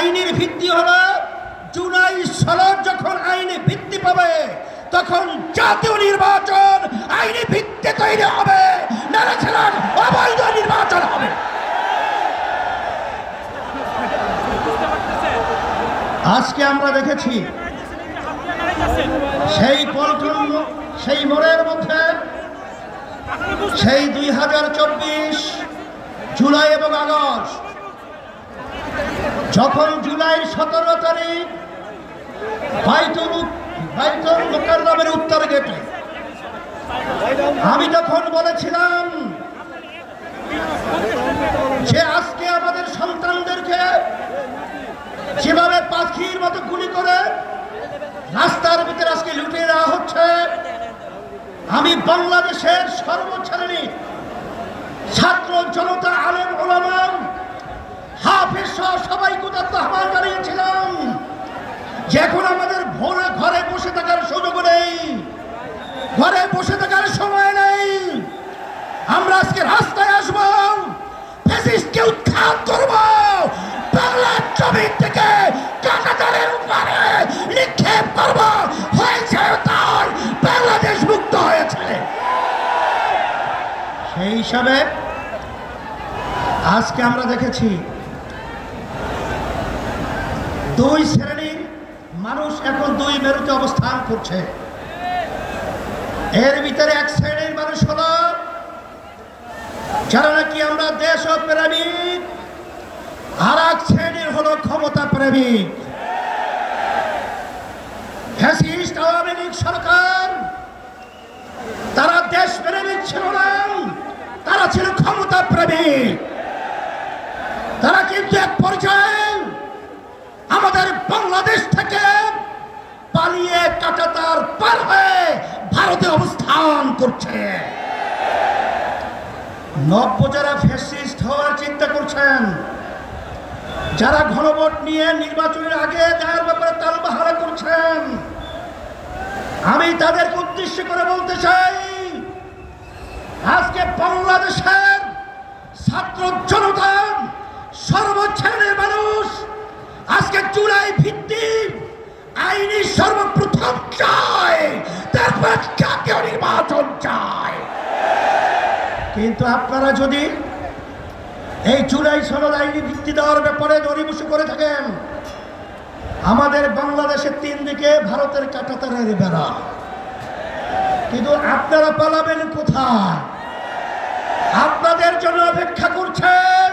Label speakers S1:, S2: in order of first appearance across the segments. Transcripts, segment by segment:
S1: আইনের ভিত্তি হলো জুলাই সনদ যখন আইনি ভিত্তি পাবে তখন জাতীয় নির্বাচন আইনি ভিত্তি তৈরি হবে, নানা ছেলের অবৈধ নির্বাচন হবে। আজকে আমরা দেখেছি সেই পল্টন, সেই মোড়ের মধ্যে সেই 2024 জুলাই এবং আগস্ট, যখন জুলাই 17 তারিখ বাইতুল মুকাররমের উত্তর গেটে আমি তখন বলেছিলাম যে আজকে আমাদের সন্তানদেরকে যেভাবে পাখির মতো গুলি করে রাস্তার ভিতরে আজকে লুটে দেওয়া হচ্ছে, আমি বাংলাদেশের সর্বশ্রেণীর ছাত্র জনতা, আলেম ওলামা, হাফেজ সহ সবাইকে আহ্বান জানিয়েছিলাম যে এখন আমাদের ভোরে ঘরে বসে থাকার সুযোগ নেই, ঘরে বসে থাকার সময় নেই। আমরা আজকে রাস্তায় আসবো, ফ্যাসিস্টকে উৎখাত করব, বাংলার জমিন থেকে কাঁটাতারের উপরে নিক্ষেপ করব। হয়েছে তাই বাংলাদেশ মুক্ত হয়েছে। সেই হিসাবে আজকে আমরা দেখেছি দুই শ্রেণীর মানুষ এখন দুই মেরুতে অবস্থান করছে। এর ভিতরে এক শ্রেণীর মানুষ হলো যারা নাকি আমরা দেশ প্রেমিক, আর এক শ্রেণীর হলো ক্ষমতা প্রেমিক। ফ্যাসিস্ট আওয়ামী লীগ সরকার তারা দেশ প্রেমিক ছিল না, তারা ছিল ক্ষমতা প্রেমিক। তারা কিন্তু এক পর্যায়ে আমাদের বাংলাদেশ থেকে পালিয়ে কাঁটাতার পার হয়ে ভারতে অবস্থান করছে। নব্য যারা ফ্যাসিস্ট হওয়ার চিন্তা করছেন, যারা গণভোট নিয়ে নির্বাচনের আগে দেওয়ার ব্যাপারে তালবাহারা করছেন, আমি তাদেরকে উদ্দেশ্য করে বলতে চাই, আজকে বাংলাদেশের ছাত্র জনতা, সর্বশ্রেণীর মানুষ আজকে জুলাই ভিত্তিক আইনি সর্বপ্রথম চায়, তারপর জাতীয় নির্বাচন চায়। কিন্তু আপনারা যদি এই জুলাই সনদ আইনি ভিত্তি দেওয়ার ব্যাপারে দরিবসু করে থাকেন, আমাদের বাংলাদেশের 3 দিকে ভারতের কাঁটাতারের বেড়া, কিন্তু আপনারা পালাবেন কোথায়? আপনাদের জন্য অপেক্ষা করছেন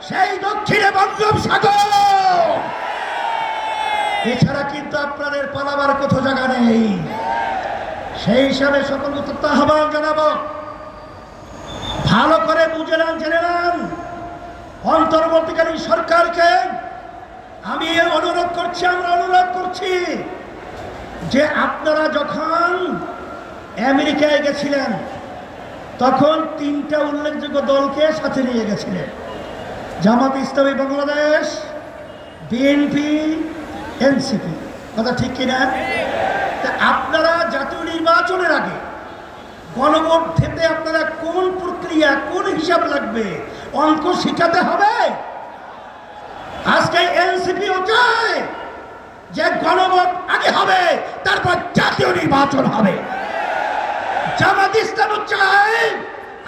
S1: সেই দক্ষিণে বঙ্গোপসাগর। এছাড়া কিন্তু আপনাদের পালাবার কোথাও জায়গা নেই। সেই হিসাবে সকলকে আহ্বান জানাবো, ভালো করে বুঝে নেন, জেনে নেন, অন্তর্বর্তীকালীন সরকারকে আমি অনুরোধ করছি, আমরা অনুরোধ করছি যে আপনারা যখন আমেরিকায় গেছিলেন তখন 3টা উল্লেখযোগ্য দলকে সাথে নিয়ে গেছিলেন, জামাত ইসলামী বাংলাদেশ, বিএনপি, এনসিপি। কথা ঠিক কিনা? আপনারা জাতীয় নির্বাচনের আগে গণভোট দিতে আপনারা কোন প্রক্রিয়া, কোন হিসাব লাগবে, অঙ্ক শিখাতে হবে। আজকে এনসিপিও চায় যে গণভোট আগে হবে, তারপর জাতীয় নির্বাচন হবে। জামাত ইসলামও চায়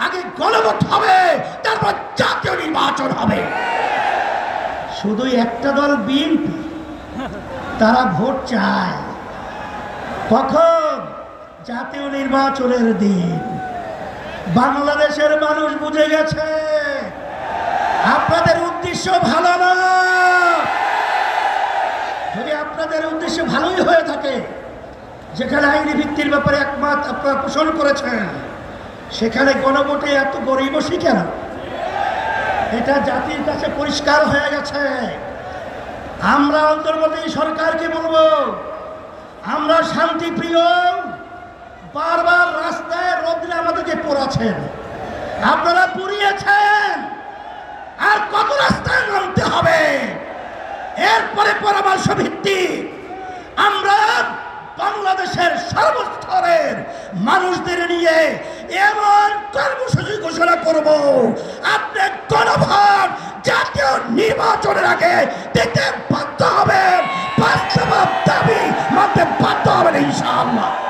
S1: আগে গণভোট হবে, তারপর জাতীয় নির্বাচন হবে। শুধু একটা দল বিএনপি, তারা ভোট চায় কখন? জাতীয় নির্বাচনের দিন। বাংলাদেশের মানুষ বুঝে গেছে আপনাদের উদ্দেশ্য ভালো না। যদি আপনাদের উদ্দেশ্য ভালোই হয়ে থাকে, যেখানে আইনি ভিত্তির ব্যাপারে একমত আপনারা পোষণ করেছেন, সেখানে গণভোটে এত গরিবসী কেন? এটা জাতির কাছে পরিষ্কার হয়ে গেছে। আমরা অন্তর্বর্তী সরকারকে বলবো, আমরা শান্তিপ্রিয়, বারবার রাস্তায় রোদ্রে আমাদেরকে পোড়াচ্ছেন, আপনারা পুড়িয়েছেন, আর কত রাস্তায় নামতে হবে? এরপরে পরামর্শ ভিত্তিক আমরা বাংলাদেশের সর্বস্তরের মানুষদের নিয়ে এমন কর্মসূচি ঘোষণা করব আপনি গণভোট জাতীয় নির্বাচনের আগে দিতে বাধ্য হবেন, বাস্তব দাবি মানতে বাধ্য হবেন ইনশাআল্লাহ।